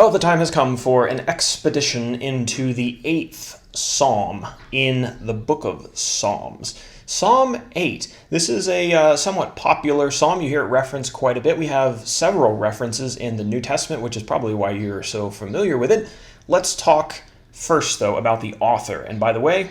Well, the time has come for an expedition into the 8th Psalm in the book of Psalms. Psalm 8. This is a somewhat popular psalm. You hear it referenced quite a bit. We have several references in the New Testament, which is probably why you're so familiar with it. Let's talk first, though, about the author. And by the way,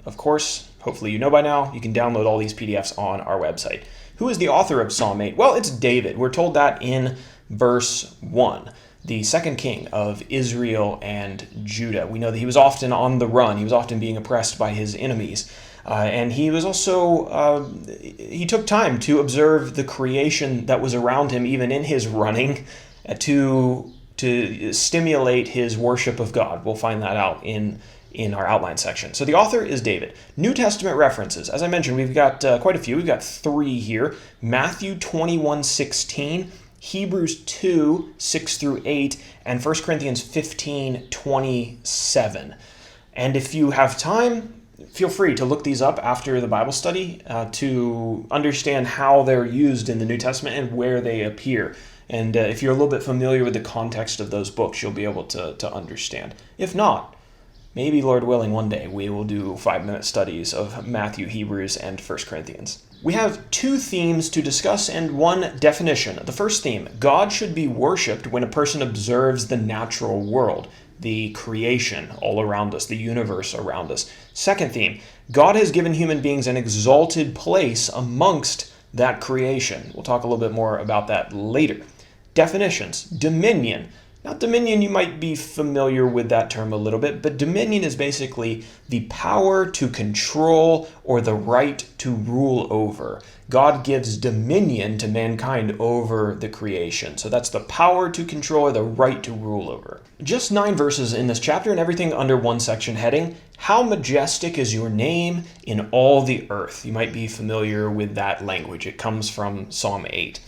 of course, hopefully you know by now, you can download all these PDFs on our website. Who is the author of Psalm 8? Well, it's David. We're told that in verse 1. The second king of Israel and Judah. We know that he was often on the run. He was often being oppressed by his enemies. And he was also, he took time to observe the creation that was around him, even in his running, to stimulate his worship of God. We'll find that out in our outline section. So the author is David. New Testament references. As I mentioned, we've got quite a few. We've got 3 here. Matthew 21:16. Hebrews 2, 6 through 8, and 1 Corinthians 15, 27. And if you have time, feel free to look these up after the Bible study to understand how they're used in the New Testament and where they appear. And if you're a little bit familiar with the context of those books, you'll be able to understand. If not, maybe, Lord willing, one day we will do 5-minute studies of Matthew, Hebrews, and 1 Corinthians. We have 2 themes to discuss and 1 definition. The first theme, God should be worshipped when a person observes the natural world, the creation all around us, the universe around us. Second theme, God has given human beings an exalted place amongst that creation. We'll talk a little bit more about that later. Definitions, dominion. Now, dominion, you might be familiar with that term a little bit, but dominion is basically the power to control or the right to rule over. God gives dominion to mankind over the creation. So that's the power to control or the right to rule over. Just 9 verses in this chapter and everything under one section heading. How majestic is your name in all the earth. You might be familiar with that language. It comes from Psalm 8.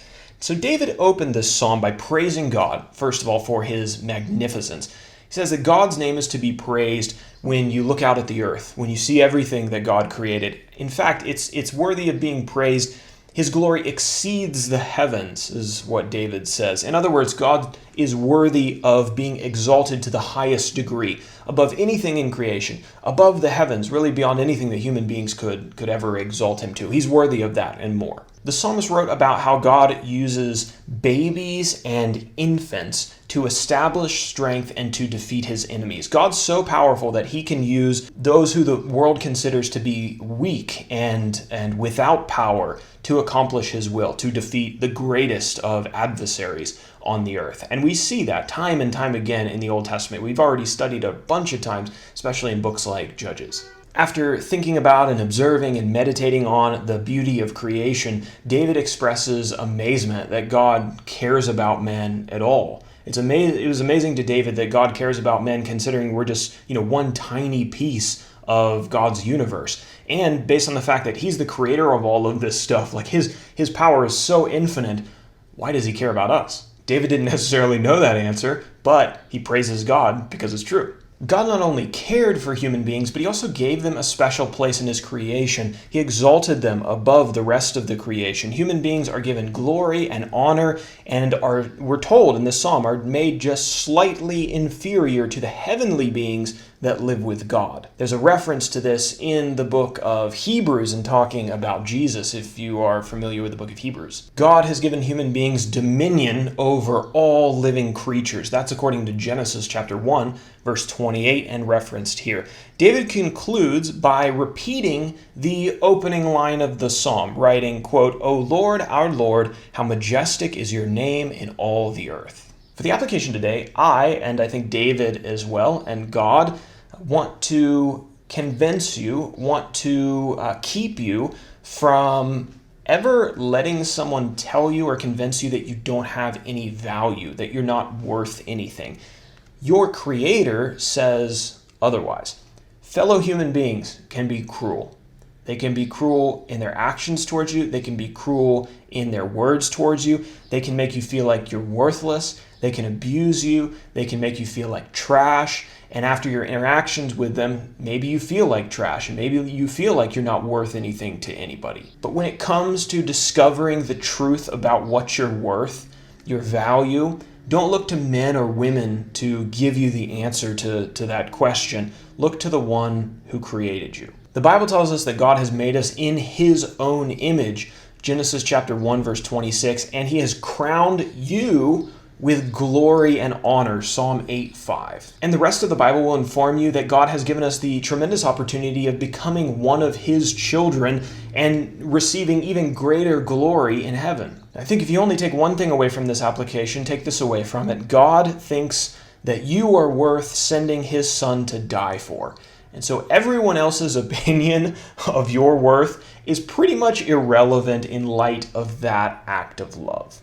So David opened this psalm by praising God, first of all, for his magnificence. He says that God's name is to be praised when you look out at the earth, when you see everything that God created. In fact, it's worthy of being praised. His glory exceeds the heavens, is what David says. In other words, God is worthy of being exalted to the highest degree, above anything in creation, above the heavens, really beyond anything that human beings could ever exalt him to. He's worthy of that and more. The psalmist wrote about how God uses babies and infants to establish strength and to defeat his enemies. God's so powerful that he can use those who the world considers to be weak and without power to accomplish his will, to defeat the greatest of adversaries on the earth. And we see that time and time again in the Old Testament. We've already studied a bunch of times, especially in books like Judges. After thinking about and observing and meditating on the beauty of creation, David expresses amazement that God cares about man at all. It was amazing to David that God cares about men, considering we're just, one tiny piece of God's universe. And based on the fact that he's the creator of all of this stuff, like his power is so infinite, why does he care about us? David didn't necessarily know that answer, but he praises God because it's true. God not only cared for human beings, but he also gave them a special place in his creation. He exalted them above the rest of the creation. Human beings are given glory and honor and we're told in this psalm, are made just slightly inferior to the heavenly beings that live with God. There's a reference to this in the book of Hebrews in talking about Jesus, if you are familiar with the book of Hebrews. God has given human beings dominion over all living creatures. That's according to Genesis chapter 1, verse 28, and referenced here. David concludes by repeating the opening line of the psalm, writing, quote, "O Lord, our Lord, how majestic is your name in all the earth." For the application today, and I think David as well, and God want to convince you, want to keep you from ever letting someone tell you or convince you that you don't have any value, that you're not worth anything. Your Creator says otherwise. Fellow human beings can be cruel. They can be cruel in their actions towards you. They can be cruel in their words towards you. They can make you feel like you're worthless. They can abuse you. They can make you feel like trash. And after your interactions with them, maybe you feel like trash, and maybe you feel like you're not worth anything to anybody. But when it comes to discovering the truth about what you're worth, your value, Don't look to men or women to give you the answer to that question. Look to the one who created you. The Bible tells us that God has made us in his own image, Genesis chapter 1, verse 26, and he has crowned you with glory and honor, Psalm 8:5. And the rest of the Bible will inform you that God has given us the tremendous opportunity of becoming one of his children and receiving even greater glory in heaven. I think if you only take one thing away from this application, take this away from it. God thinks that you are worth sending his son to die for. And so everyone else's opinion of your worth is pretty much irrelevant in light of that act of love.